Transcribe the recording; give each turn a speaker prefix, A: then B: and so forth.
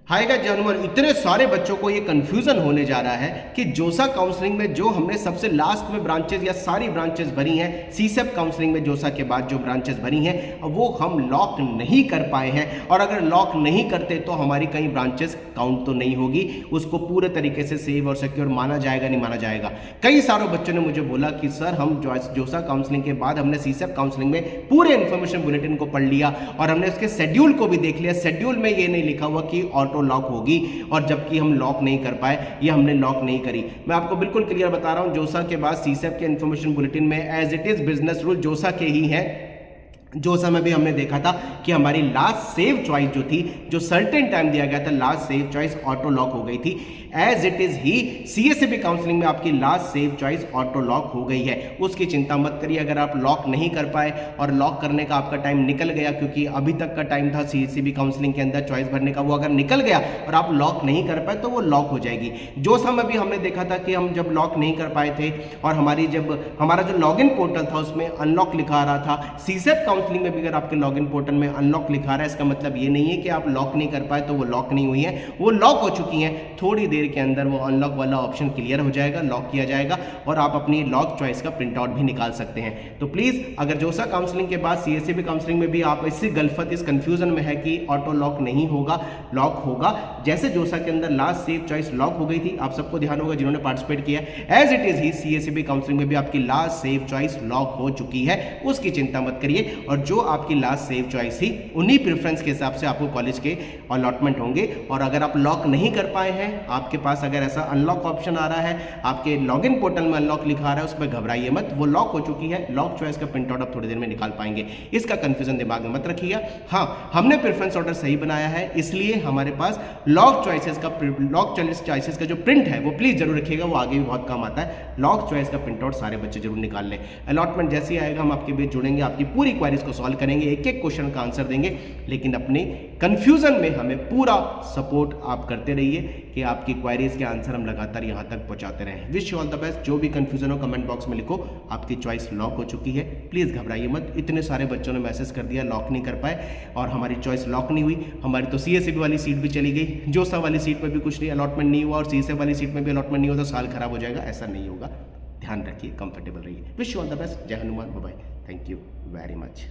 A: Hi guys जानवर, इतने सारे बच्चों को ये कंफ्यूजन होने जा रहा है कि जोसा काउंसलिंग में जो हमने सबसे लास्ट में ब्रांचेस या सारी ब्रांचेस भरी हैं, सीसेप काउंसलिंग में जोसा के बाद जो ब्रांचेस भरी हैं वो हम लॉक नहीं कर पाए हैं। और अगर लॉक नहीं करते तो हमारी कई ब्रांचेस काउंट तो नहीं होगी, उसको पूरे तरीके से सेव और सिक्योर माना जाएगा, नहीं माना जाएगा। कई सारे बच्चों ने मुझे बोला कि सर हम जोसा काउंसलिंग के बाद हमने सीसेप काउंसलिंग में पूरे इन्फॉर्मेशन बुलेटिन को पढ़ लिया और हमने उसके शेड्यूल को भी देख लिया। शेड्यूल में ये नहीं लिखा हुआ कि ऑटो लॉक होगी, और जबकि हम लॉक नहीं कर पाए, ये हमने लॉक नहीं करी। मैं आपको बिल्कुल क्लियर बता रहा हूं, जोसा के बाद सीसेप के इंफॉर्मेशन बुलेटिन में as it is business rule जोसा के ही है। जोसा में भी हमने देखा था कि हमारी लास्ट सेव चॉइस जो थी, जो सर्टेन टाइम दिया गया था, last save choice auto lock हो गई थी। एज इट इज ही सीएसएबी काउंसलिंग में आपकी last save choice auto lock हो गई है, उसकी चिंता मत करिए। अगर आप लॉक नहीं कर पाए और लॉक करने का आपका टाइम निकल गया, क्योंकि अभी तक का टाइम था सीएसएबी काउंसलिंग के अंदर चॉइस भरने का, वो अगर निकल गया और आप लॉक नहीं कर पाए तो वो लॉक हो जाएगी। जोसा में भी हमने देखा था कि हम जब लॉक नहीं कर पाए थे और हमारा जो लॉगिन पोर्टल था उसमें अनलॉक लिखा आ रहा था, सीसेप काउंसलिंग में भी अगर आपके लॉगिन पोर्टल में अनलॉक लिखा रहा है, इसका मतलब ये नहीं है कि आप लॉक नहीं कर पाए तो वो लॉक नहीं हुई है, वो लॉक हो चुकी हैं। थोड़ी देर के अंदर वो अनलॉक वाला ऑप्शन क्लियर हो जाएगा, लॉक किया जाएगा और आप अपनी लॉक चॉइस का प्रिंट आउट भी निकाल सकते हैं। तो प्लीज, अगर जोसा काउंसलिंग के बाद सीएसएबी काउंसलिंग में भी आप इसी गलफत, इस कंफ्यूजन में है कि ऑटो लॉक नहीं होगा, लॉक होगा, जैसे जोसा के अंदर लास्ट सेव चॉइस लॉक हो गई थी, आप सबको ध्यान होगा जिन्होंने पार्टिसिपेट किया, एज इट इज ही सीएसएबी काउंसलिंग में भी आपकी लास्ट सेव चॉइस लॉक हो चुकी है, उसकी चिंता मत करिए। और जो आपकी लास्ट सेव चॉइस थी, उन्हीं प्रेफरेंस के हिसाब से आपको कॉलेज के अलॉटमेंट होंगे। और अगर आप लॉक नहीं कर पाए हैं, आपके पास अगर ऐसा अनलॉक ऑप्शन आ रहा है, आपके लॉगिन पोर्टल में अनलॉक लिखा आ रहा है, उसमें घबराइए मत, वो लॉक हो चुकी है। लॉक चॉइस का प्रिंट आउट आप थोड़ी देर में निकाल पाएंगे, इसका कंफ्यूजन दिमाग में मत रखिएगा। हाँ, हमने प्रेफरेंस ऑर्डर सही बनाया है, इसलिए हमारे पास लॉक चॉइसेस का जो प्रिंट है वो प्लीज जरूर रखिएगा, वो आगे भी बहुत काम आता है। लॉक चॉइस का प्रिंट आउट सारे बच्चे जरूर निकाल लें। अलॉटमेंट जैसे ही आएगा हम आपके बीच जुड़ेंगे, आपकी पूरी क्वेरीज को सॉल्व करेंगे, एक एक क्वेश्चन का आंसर देंगे, लेकिन अपने कंफ्यूजन में हमें पूरा सपोर्ट आप करते रहिए कि आपकी क्वेरीज के आंसर हम लगातार यहां तक पहुंचाते रहें। Wish you all the best. जो भी कंफ्यूजन हो कमेंट बॉक्स में लिखो, आपकी चॉइस लॉक हो चुकी है, प्लीज घबराइए मत। इतने सारे बच्चों ने मैसेज कर दिया लॉक नहीं कर पाए और हमारी चॉइस लॉक नहीं हुई। हमारी तो सीएसएबी वाली सीट भी चली गई, जोसा वाली सीट पर भी कुछ नहीं, अलॉटमेंट नहीं हुआ, और सीएसएफ वाली सीट में भी अलॉटमेंट नहीं हुआ तो साल खराब हो जाएगा, ऐसा नहीं होगा। ध्यान रखिए, कंफर्टेबल रहिए। Wish you all the best. जय Hanuman, bye bye, thank you very much.